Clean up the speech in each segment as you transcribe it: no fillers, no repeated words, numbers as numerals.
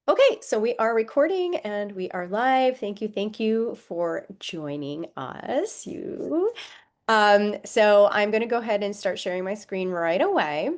Okay, so we are recording and we are live. Thank you for joining us. So I'm going to go ahead and start sharing my screen right away.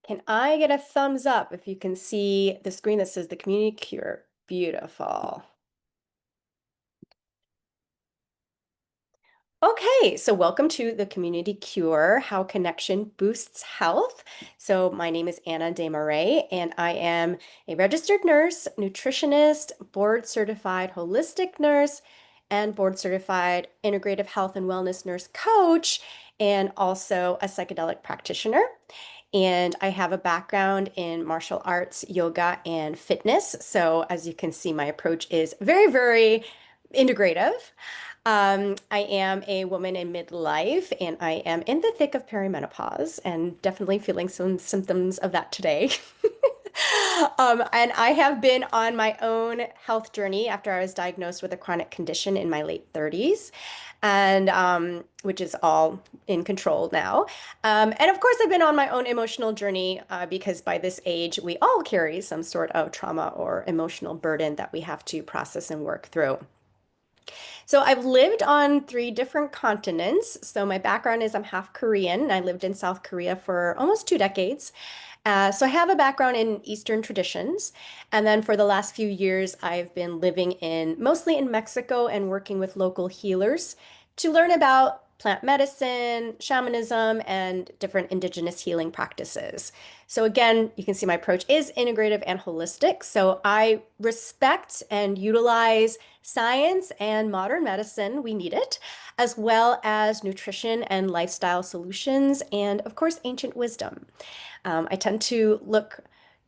Can I get a thumbs up if you can see the screen that says the community cure? Beautiful. Okay, so welcome to the Community Cure, How Connection Boosts Health. So my name is Anna Desmarais, and I am a registered nurse, nutritionist, board certified holistic nurse, and board certified integrative health and wellness nurse coach, and also a psychedelic practitioner. And I have a background in martial arts, yoga, and fitness. So as you can see, my approach is very integrative. I am a woman in midlife and I am in the thick of perimenopause and definitely feeling some symptoms of that today. And I have been on my own health journey after I was diagnosed with a chronic condition in my late 30s, and which is all in control now. And of course, I've been on my own emotional journey because by this age, we all carry some sort of trauma or emotional burden that we have to process and work through. So I've lived on three different continents. So my background is I'm half Korean. I lived in South Korea for almost 2 decades. So I have a background in Eastern traditions. And then for the last few years, I've been living in mostly in Mexico and working with local healers to learn about plant medicine, shamanism, and different indigenous healing practices. So again, you can see my approach is integrative and holistic. So I respect and utilize science and modern medicine, we need it, as well as nutrition and lifestyle solutions, and of course, ancient wisdom. I tend to look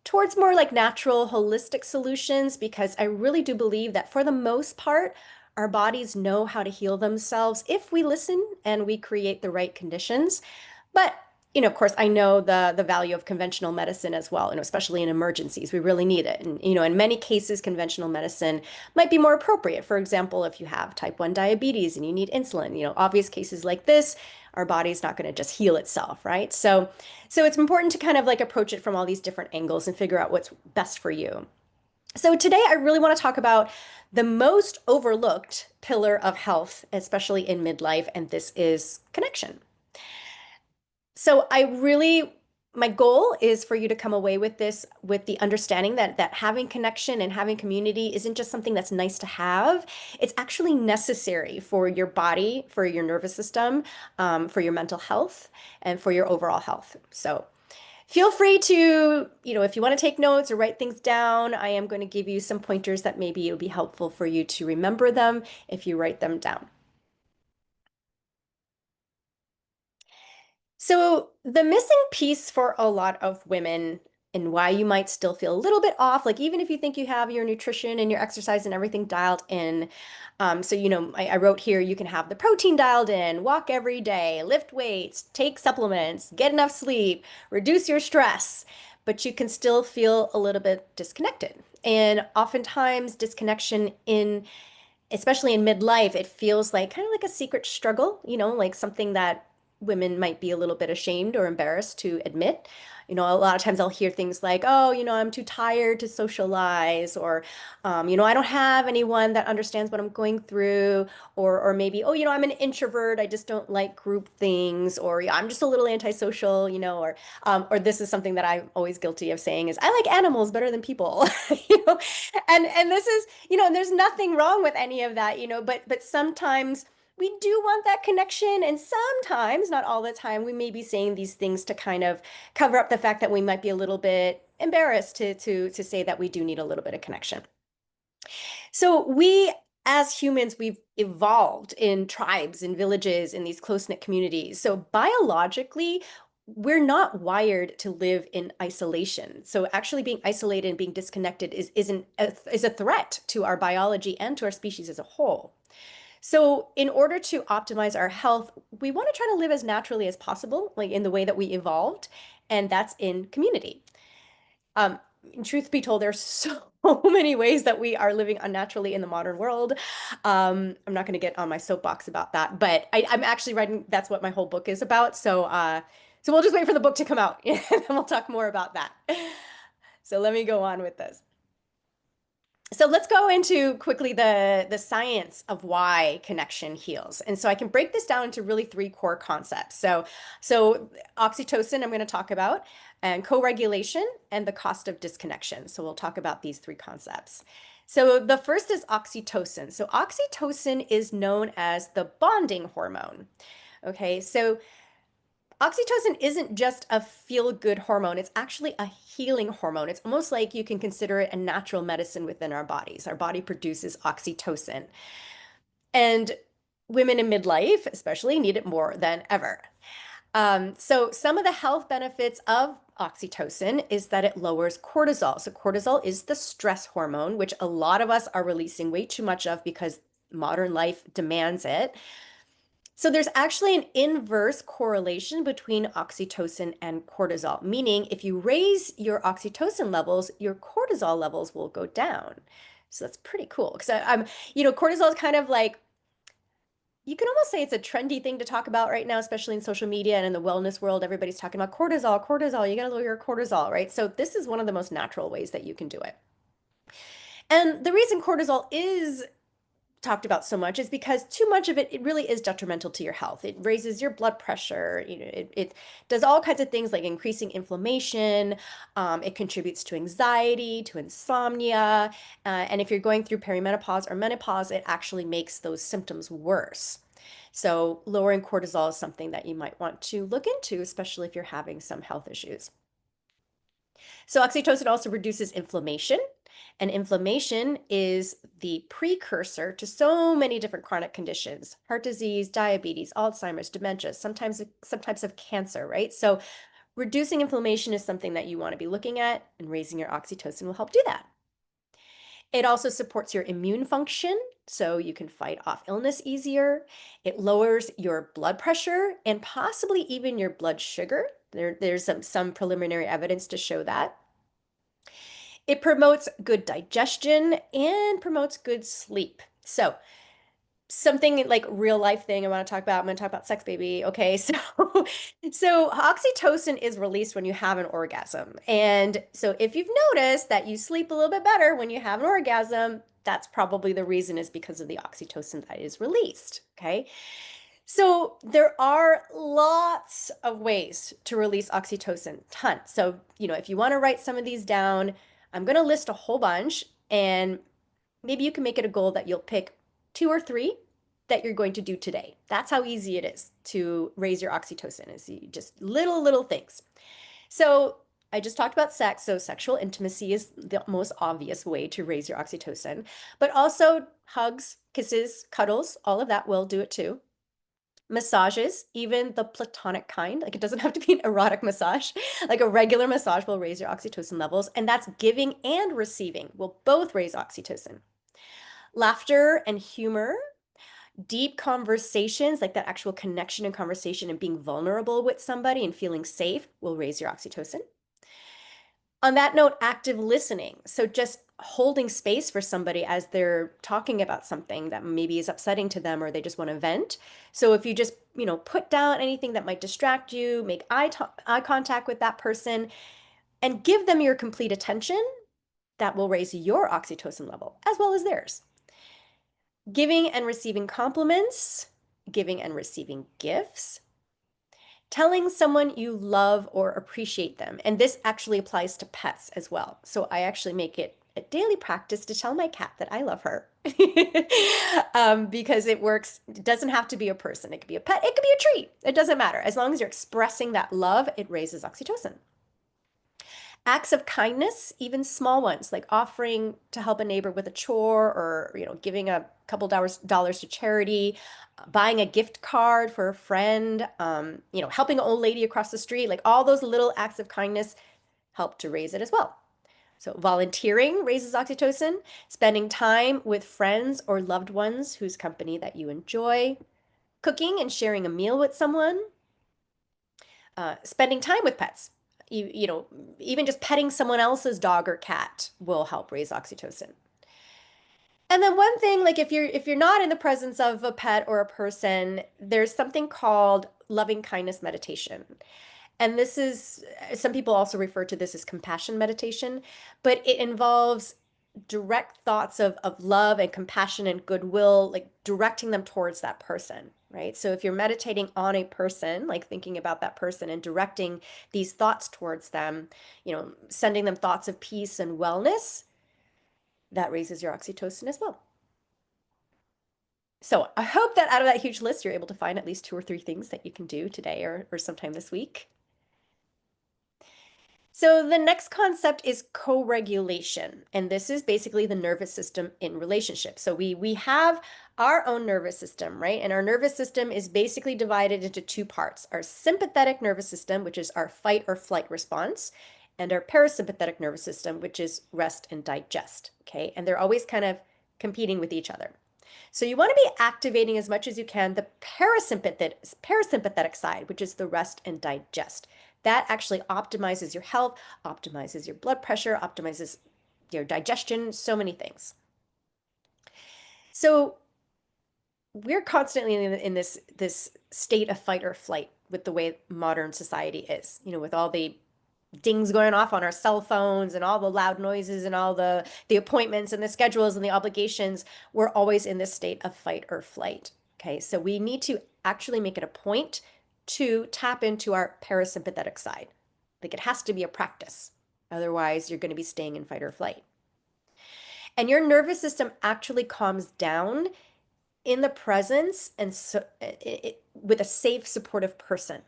towards more like natural, holistic solutions because I really do believe that for the most part, our bodies know how to heal themselves if we listen and we create the right conditions. But of course, I know the value of conventional medicine as well, especially in emergencies, we really need it. And in many cases, conventional medicine might be more appropriate. For example, if you have type 1 diabetes and you need insulin, obvious cases like this, our body's not going to just heal itself, right? So it's important to kind of like approach it from all these different angles and figure out what's best for you. So today I really want to talk about the most overlooked pillar of health, especially in midlife, and this is connection. So my goal is for you to come away with this with the understanding that having connection and having community isn't just something that's nice to have. It's actually necessary for your body, for your nervous system, for your mental health, and for your overall health. So feel free to, if you want to take notes or write things down, I am going to give you some pointers that maybe it'll be helpful for you to remember them if you write them down. So, the missing piece for a lot of women and why you might still feel a little bit off, like even if you think you have your nutrition and your exercise and everything dialed in. I wrote here you can have the protein dialed in, walk every day, lift weights, take supplements, get enough sleep, reduce your stress, but you can still feel a little bit disconnected. And oftentimes, disconnection especially in midlife, it feels like kind of like a secret struggle, like something that women might be a little bit ashamed or embarrassed to admit. A lot of times I'll hear things like, oh, I'm too tired to socialize, or, I don't have anyone that understands what I'm going through, or maybe, oh, I'm an introvert, I just don't like group things, or yeah, I'm just a little antisocial, or this is something that I'm always guilty of saying is, I like animals better than people, you know, and this is, and there's nothing wrong with any of that, but sometimes we do want that connection, and sometimes, not all the time, we may be saying these things to kind of cover up the fact that we might be a little bit embarrassed to say that we do need a little bit of connection. So we as humans, we've evolved in tribes, in villages, in these close-knit communities. So biologically, we're not wired to live in isolation. So actually being isolated and being disconnected is a threat to our biology and to our species as a whole. So, in order to optimize our health, we want to try to live as naturally as possible, like in the way that we evolved, and that's in community. Um, Truth be told, there's so many ways that we are living unnaturally in the modern world. I'm not going to get on my soapbox about that, but I'm actually writing, that's what my whole book is about. So we'll just wait for the book to come out and then we'll talk more about that. So let me go on with this. So let's go into quickly the science of why connection heals. And so I can break this down into really three core concepts. So oxytocin I'm going to talk about, and co-regulation and the cost of disconnection. So we'll talk about these three concepts. So the first is oxytocin. So oxytocin is known as the bonding hormone. Okay, so oxytocin isn't just a feel-good hormone, it's actually a healing hormone. It's almost like you can consider it a natural medicine within our bodies. Our body produces oxytocin. And women in midlife, especially, need it more than ever. So some of the health benefits of oxytocin is that it lowers cortisol. So cortisol is the stress hormone, which a lot of us are releasing way too much of because modern life demands it. So there's actually an inverse correlation between oxytocin and cortisol, meaning if you raise your oxytocin levels, your cortisol levels will go down. So that's pretty cool. Because cortisol is kind of like, you can almost say it's a trendy thing to talk about right now, especially in social media and in the wellness world. Everybody's talking about cortisol, cortisol, you got to lower your cortisol, right? So this is one of the most natural ways that you can do it. And the reason cortisol is talked about so much is because too much of it really is detrimental to your health. It raises your blood pressure. It does all kinds of things like increasing inflammation. It contributes to anxiety, to insomnia. And if you're going through perimenopause or menopause, it actually makes those symptoms worse. So lowering cortisol is something that you might want to look into, especially if you're having some health issues. So oxytocin also reduces inflammation, and inflammation is the precursor to so many different chronic conditions: heart disease, diabetes, Alzheimer's, dementia, sometimes some types of cancer, right? So reducing inflammation is something that you want to be looking at, and raising your oxytocin will help do that. It also supports your immune function, so you can fight off illness easier. It lowers your blood pressure and possibly even your blood sugar. There's some preliminary evidence to show that. It promotes good digestion and promotes good sleep. So something like real life thing I want to talk about. I'm going to talk about sex, baby. Okay, so oxytocin is released when you have an orgasm. And so if you've noticed that you sleep a little bit better when you have an orgasm, that's probably the reason, is because of the oxytocin that is released. Okay. So there are lots of ways to release oxytocin, ton. So, if you want to write some of these down, I'm going to list a whole bunch, and maybe you can make it a goal that you'll pick two or three that you're going to do today. That's how easy it is to raise your oxytocin, is you just little things. So I just talked about sex. So sexual intimacy is the most obvious way to raise your oxytocin, but also hugs, kisses, cuddles, all of that will do it too. Massages, even the platonic kind, like it doesn't have to be an erotic massage, like a regular massage will raise your oxytocin levels, and that's giving and receiving will both raise oxytocin. Laughter and humor, deep conversations, like that actual connection and conversation and being vulnerable with somebody and feeling safe, will raise your oxytocin. On that note, active listening. So just holding space for somebody as they're talking about something that maybe is upsetting to them or they just want to vent. So if you just, put down anything that might distract you, make eye contact with that person and give them your complete attention, that will raise your oxytocin level as well as theirs. Giving and receiving compliments, giving and receiving gifts, telling someone you love or appreciate them. And this actually applies to pets as well. So I actually make it a daily practice to tell my cat that I love her. Because it works. It doesn't have to be a person. It could be a pet. It could be a tree. It doesn't matter. As long as you're expressing that love, it raises oxytocin. Acts of kindness, even small ones, like offering to help a neighbor with a chore, or giving a couple dollars to charity, buying a gift card for a friend, helping an old lady across the street, like all those little acts of kindness help to raise it as well. So volunteering raises oxytocin, spending time with friends or loved ones whose company that you enjoy, cooking and sharing a meal with someone, spending time with pets. You know, even just petting someone else's dog or cat will help raise oxytocin. And then one thing, like if you're not in the presence of a pet or a person, there's something called loving kindness meditation. And this is, some people also refer to this as compassion meditation, but it involves direct thoughts of love and compassion and goodwill, like directing them towards that person, right? So if you're meditating on a person, like thinking about that person and directing these thoughts towards them, sending them thoughts of peace and wellness, that raises your oxytocin as well. So I hope that out of that huge list, you're able to find at least 2 or 3 things that you can do today or sometime this week. So the next concept is co-regulation, and this is basically the nervous system in relationship. So we have our own nervous system, right? And our nervous system is basically divided into 2 parts: our sympathetic nervous system, which is our fight or flight response, and our parasympathetic nervous system, which is rest and digest, okay? And they're always kind of competing with each other. So you want to be activating as much as you can the parasympathetic side, which is the rest and digest. That actually optimizes your health, optimizes your blood pressure, optimizes your digestion, so many things. So we're constantly in this state of fight or flight with the way modern society is, with all the dings going off on our cell phones and all the loud noises and all the appointments and the schedules and the obligations. We're always in this state of fight or flight. Okay, so we need to actually make it a point to tap into our parasympathetic side. Like it has to be a practice. Otherwise, you're going to be staying in fight or flight. And your nervous system actually calms down in the presence and with a safe, supportive person.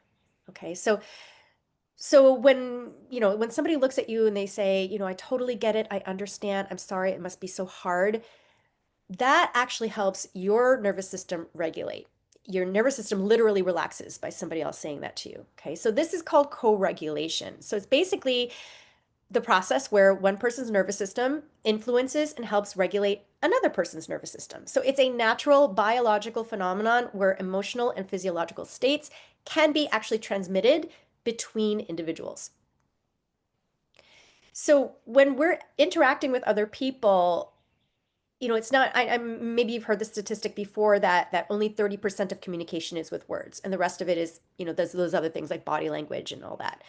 Okay, so when somebody looks at you and they say, I totally get it, I understand, I'm sorry, it must be so hard, that actually helps your nervous system regulate. Your nervous system literally relaxes by somebody else saying that to you. Okay, so this is called co-regulation. So it's basically the process where one person's nervous system influences and helps regulate another person's nervous system. So it's a natural biological phenomenon where emotional and physiological states can be actually transmitted between individuals. So when we're interacting with other people, it's not, maybe you've heard the statistic before that only 30% of communication is with words, and the rest of it is, those other things like body language and all that.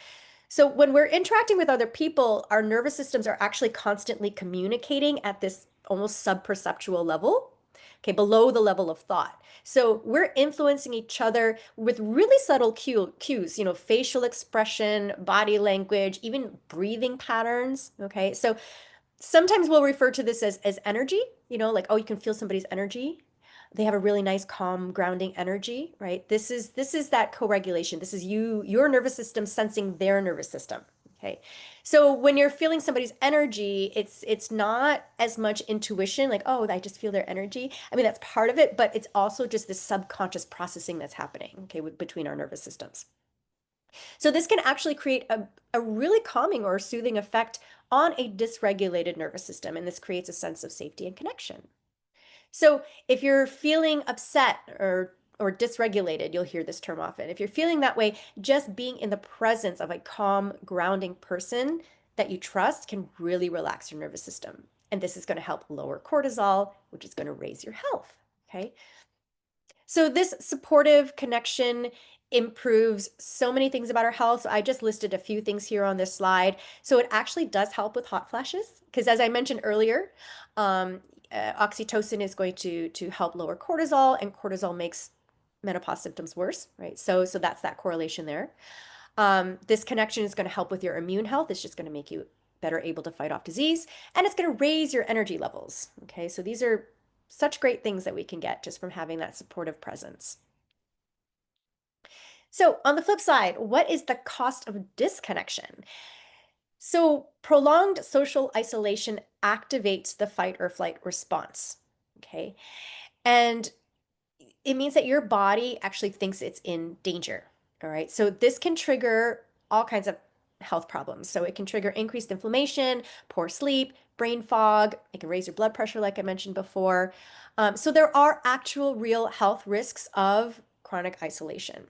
So when we're interacting with other people, our nervous systems are actually constantly communicating at this almost subperceptual level, okay, below the level of thought. So we're influencing each other with really subtle cues, facial expression, body language, even breathing patterns, okay? So sometimes we'll refer to this as energy, like, oh, you can feel somebody's energy. They have a really nice, calm, grounding energy, right? This is that co-regulation. This is your nervous system sensing their nervous system. Okay. So when you're feeling somebody's energy, it's not as much intuition, like, oh, I just feel their energy. I mean, that's part of it, but it's also just this subconscious processing that's happening, okay, between our nervous systems. So this can actually create a really calming or soothing effect on a dysregulated nervous system, and this creates a sense of safety and connection. So if you're feeling upset or dysregulated, you'll hear this term often. If you're feeling that way, just being in the presence of a calm, grounding person that you trust can really relax your nervous system. And this is going to help lower cortisol, which is going to raise your health. Okay. So this supportive connection improves so many things about our health. So I just listed a few things here on this slide. So it actually does help with hot flashes because, as I mentioned earlier, oxytocin is going to help lower cortisol, and cortisol makes menopause symptoms worse, right? So that's that correlation there. This connection is going to help with your immune health. It's just going to make you better able to fight off disease, and it's going to raise your energy levels. Okay, so these are such great things that we can get just from having that supportive presence. So on the flip side, what is the cost of disconnection? So prolonged social isolation activates the fight or flight response, okay? And it means that your body actually thinks it's in danger, all right? So this can trigger all kinds of health problems. So it can trigger increased inflammation, poor sleep, brain fog. It can raise your blood pressure, like I mentioned before. So there are actual real health risks of chronic isolation.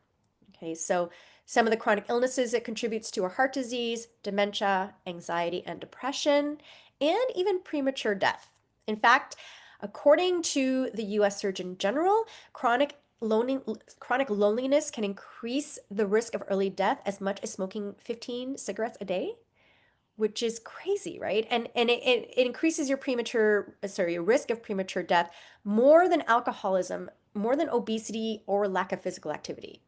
Okay, so some of the chronic illnesses it contributes to are heart disease, dementia, anxiety and depression, and even premature death. In fact, according to the US Surgeon General, chronic loneliness can increase the risk of early death as much as smoking 15 cigarettes a day, which is crazy, right? And it increases your risk of premature death more than alcoholism, more than obesity or lack of physical activity.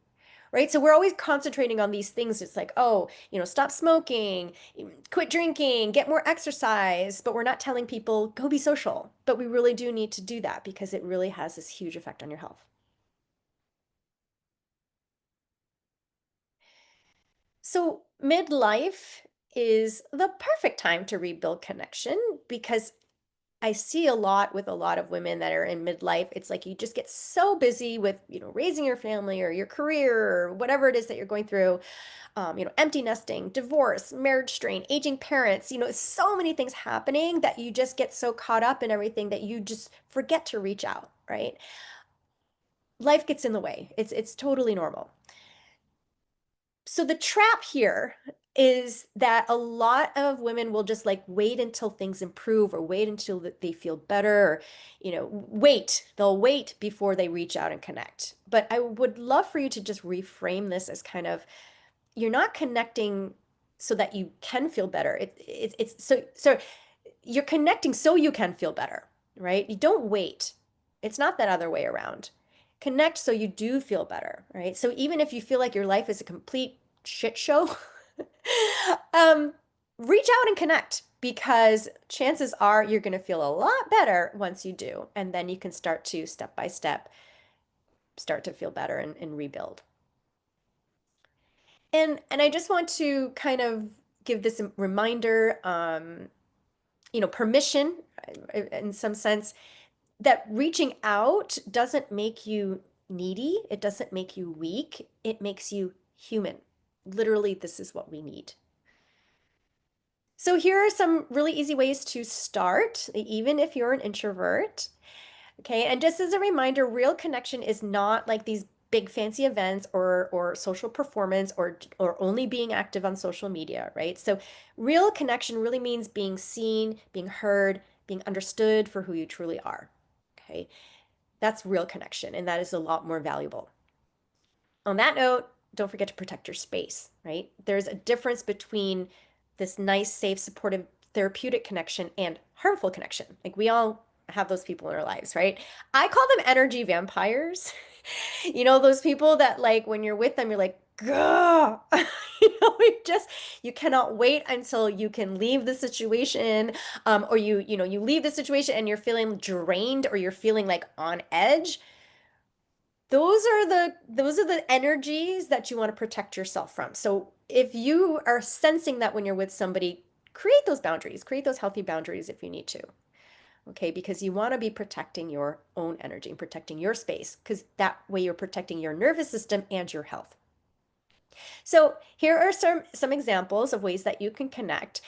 Right? So we're always concentrating on these things. It's like, oh, stop smoking, quit drinking, get more exercise, but we're not telling people go be social. But we really do need to do that because it really has this huge effect on your health. So midlife is the perfect time to rebuild connection because I see a lot with a lot of women that are in midlife. It's like you just get so busy with, raising your family or your career or whatever it is that you're going through, empty nesting, divorce, marriage strain, aging parents, so many things happening that you just get so caught up in everything that you just forget to reach out, right? Life gets in the way. It's totally normal. So the trap here is that a lot of women will just like wait until things improve or wait until they feel better or they'll wait before they reach out and connect. But I would love for you to just reframe this as kind of you're not connecting so that you can feel better. It's so you're connecting so you can feel better, right? You don't wait. It's not that other way around. Connect so you do feel better, right? So even if you feel like your life is a complete shit show, um, reach out and connect because chances are you're going to feel a lot better once you do. And then you can start to step by step start to feel better and rebuild. And I just want to kind of give this reminder, permission in some sense that reaching out doesn't make you needy. It doesn't make you weak. It makes you human. Literally, this is what we need. So here are some really easy ways to start, even if you're an introvert. Okay, and just as a reminder, real connection is not like these big fancy events or social performance or only being active on social media, right? So real connection really means being seen, being heard, being understood for who you truly are. Okay, that's real connection, and that is a lot more valuable. On that note, don't forget to protect your space, right? There's a difference between this nice, safe, supportive, therapeutic connection and harmful connection. Like we all have those people in our lives, right? I call them energy vampires. Those people that like when you're with them, you're like, Gah! You cannot wait until you can leave the situation, or you leave the situation and you're feeling drained or you're feeling like on edge. Those are the energies that you want to protect yourself from. So if you are sensing that when you're with somebody, create those boundaries, create those healthy boundaries if you need to. Okay, because you want to be protecting your own energy and protecting your space, because that way you're protecting your nervous system and your health. So here are some examples of ways that you can connect.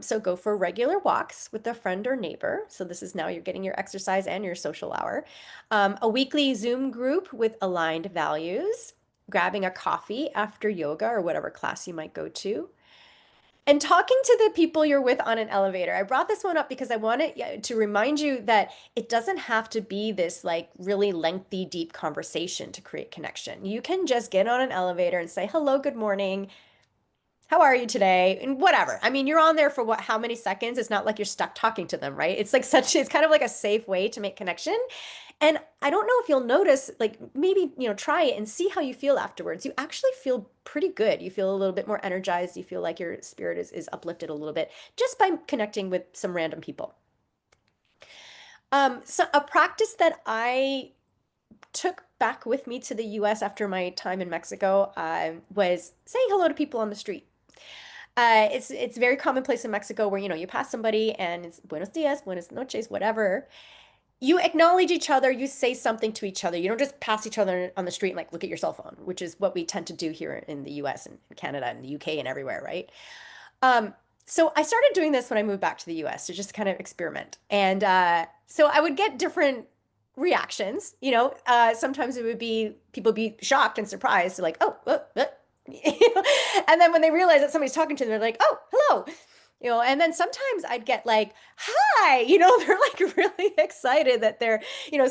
So go for regular walks with a friend or neighbor. So this is now you're getting your exercise and your social hour. A weekly Zoom group with aligned values. Grabbing a coffee after yoga or whatever class you might go to. And talking to the people you're with on an elevator. I brought this one up because I wanted to remind you that it doesn't have to be this like really lengthy, deep conversation to create connection. You can just get on an elevator and say, hello, good morning. How are you today? And whatever. I mean, you're on there for how many seconds? It's not like you're stuck talking to them, right? It's kind of like a safe way to make connection. And I don't know if you'll notice, like maybe, try it and see how you feel afterwards. You actually feel pretty good. You feel a little bit more energized. You feel like your spirit is uplifted a little bit just by connecting with some random people. So a practice that I took back with me to the US after my time in Mexico was saying hello to people on the street. It's very commonplace in Mexico where you pass somebody and it's buenos dias, buenas noches, whatever. you acknowledge each other, you say something to each other. You don't just pass each other on the street and like look at your cell phone, which is what we tend to do here in the US and Canada and the UK and everywhere, right? Um, so I started doing this when I moved back to the US to just kind of experiment. And so I would get different reactions. Sometimes it would be people be shocked and surprised, like, oh, and then when they realize that somebody's talking to them, they're like, oh, hello. And then sometimes I'd get like, hi, they're like really excited that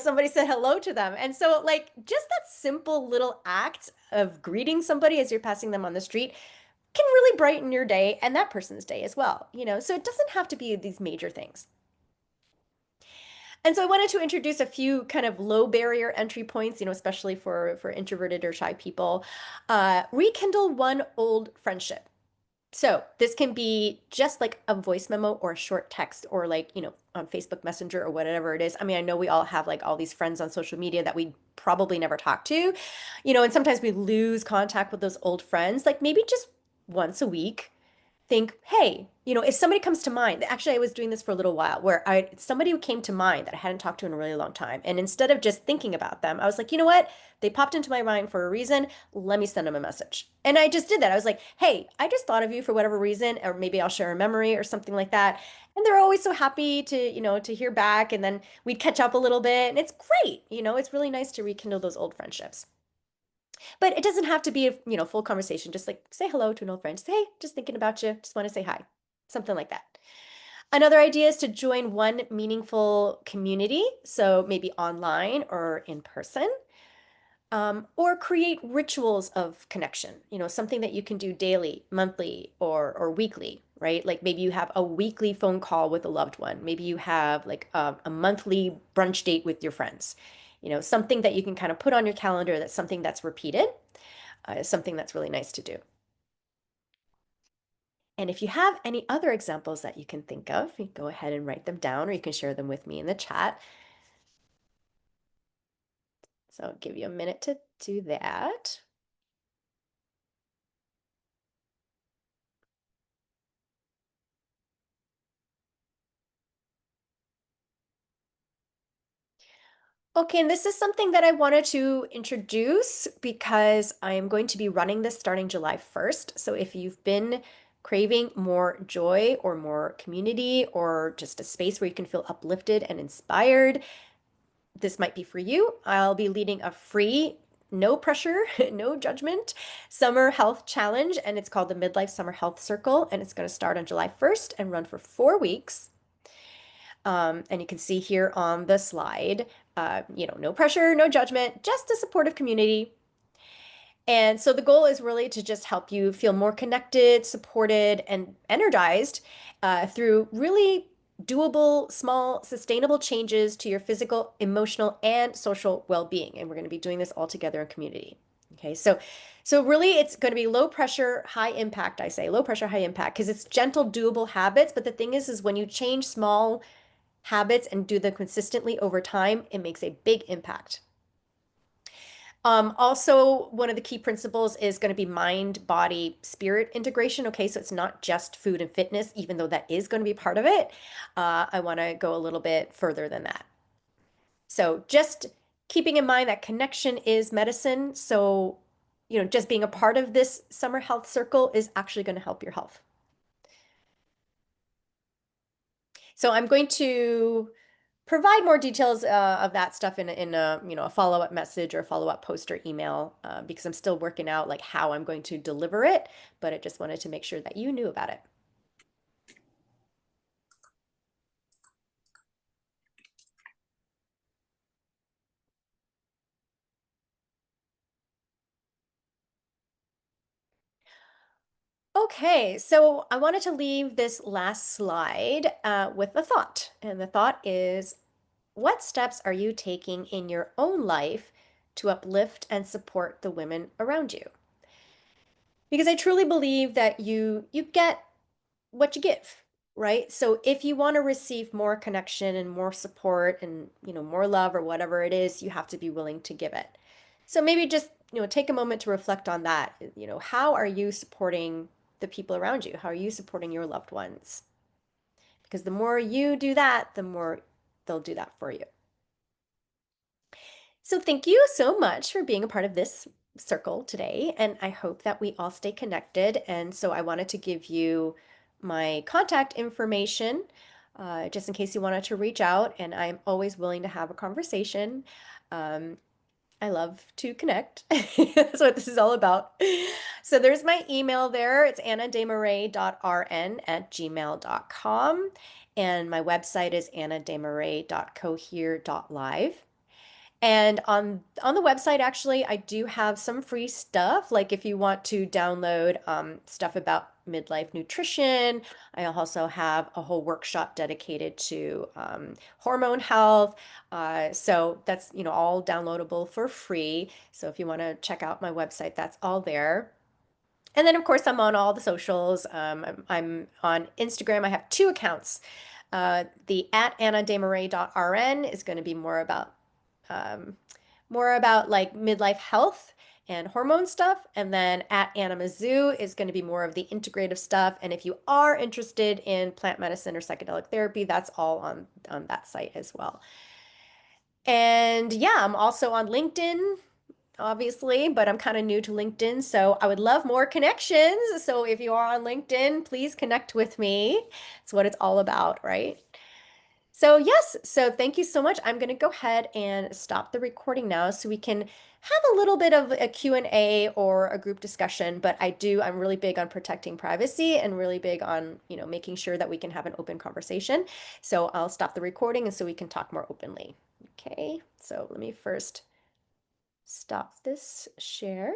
somebody said hello to them. And so, like, just that simple little act of greeting somebody as you're passing them on the street can really brighten your day and that person's day as well. So it doesn't have to be these major things. And so I wanted to introduce a few kind of low barrier entry points, especially for introverted or shy people. Rekindle one old friendship. So this can be just like a voice memo or a short text or like, on Facebook Messenger or whatever it is. I mean, I know we all have like all these friends on social media that we probably never talk to, and sometimes we lose contact with those old friends, like maybe just once a week think, hey, if somebody comes to mind, actually, I was doing this for a little while where somebody who came to mind that I hadn't talked to in a really long time. And instead of just thinking about them, I was like, you know what? They popped into my mind for a reason. Let me send them a message. And I just did that. I was like, hey, I just thought of you for whatever reason, or maybe I'll share a memory or something like that. And they're always so happy to hear back. And then we'd catch up a little bit. And it's great. It's really nice to rekindle those old friendships. But it doesn't have to be a full conversation. Just like say hello to an old friend. Say, hey, just thinking about you. Just want to say hi. Something like that. Another idea is to join one meaningful community. So maybe online or in person. Or create rituals of connection, something that you can do daily, monthly, or weekly, right? Like maybe you have a weekly phone call with a loved one. Maybe you have like a monthly brunch date with your friends. Something that you can kind of put on your calendar that's something that's repeated, is something that's really nice to do. And if you have any other examples that you can think of, you go ahead and write them down, or you can share them with me in the chat. So I'll give you a minute to do that. Okay, and this is something that I wanted to introduce because I am going to be running this starting July 1st. So if you've been craving more joy or more community or just a space where you can feel uplifted and inspired, this might be for you. I'll be leading a free, no pressure, no judgment summer health challenge, and it's called the Midlife Summer Health Circle, and it's going to start on July 1st and run for 4 weeks. And you can see here on the slide, no pressure, no judgment, just a supportive community. And so the goal is really to just help you feel more connected, supported, and energized through really doable, small, sustainable changes to your physical, emotional, and social well-being. And we're going to be doing this all together in community. Okay, so really it's going to be low pressure, high impact, I say, low pressure, high impact, because it's gentle, doable habits. But the thing is when you change small habits and do them consistently over time, it makes a big impact. Also, one of the key principles is going to be mind, body, spirit integration. Okay, so it's not just food and fitness, even though that is going to be part of it. I want to go a little bit further than that. So just keeping in mind that connection is medicine. So, just being a part of this summer health circle is actually going to help your health. So I'm going to provide more details of that stuff in a follow-up message or follow-up post or email because I'm still working out like how I'm going to deliver it, but I just wanted to make sure that you knew about it. Okay, so I wanted to leave this last slide with a thought, and the thought is, what steps are you taking in your own life to uplift and support the women around you? Because I truly believe that you get what you give, right? So if you want to receive more connection and more support and, more love or whatever it is, you have to be willing to give it. So maybe just, take a moment to reflect on that. How are you supporting the people around you? How are you supporting your loved ones? Because the more you do that, the more they'll do that for you. So thank you so much for being a part of this circle today, and I hope that we all stay connected. And so I wanted to give you my contact information, just in case you wanted to reach out, and I'm always willing to have a conversation. Um, I love to connect. That's what this is all about. So there's my email there. It's annadesmarais.rn@gmail.com. And my website is annadesmarais.cohere.live. And on the website, actually, I do have some free stuff. Like if you want to download stuff about midlife nutrition, I also have a whole workshop dedicated to hormone health. So that's, all downloadable for free. So if you want to check out my website, that's all there. And then, of course, I'm on all the socials. I'm on Instagram. I have two accounts. The at annademarais.rn is going to be um, more about like midlife health and hormone stuff. And then at Anna Mizzou is going to be more of the integrative stuff. And if you are interested in plant medicine or psychedelic therapy, that's all on that site as well. And yeah, I'm also on LinkedIn, obviously, but I'm kind of new to LinkedIn, so I would love more connections. So if you are on LinkedIn, please connect with me. It's what it's all about, right? So yes, so thank you so much. I'm going to go ahead and stop the recording now so we can have a little bit of a Q&A or a group discussion, but I'm really big on protecting privacy and really big on, making sure that we can have an open conversation. So I'll stop the recording and so we can talk more openly. Okay, so let me first stop this share.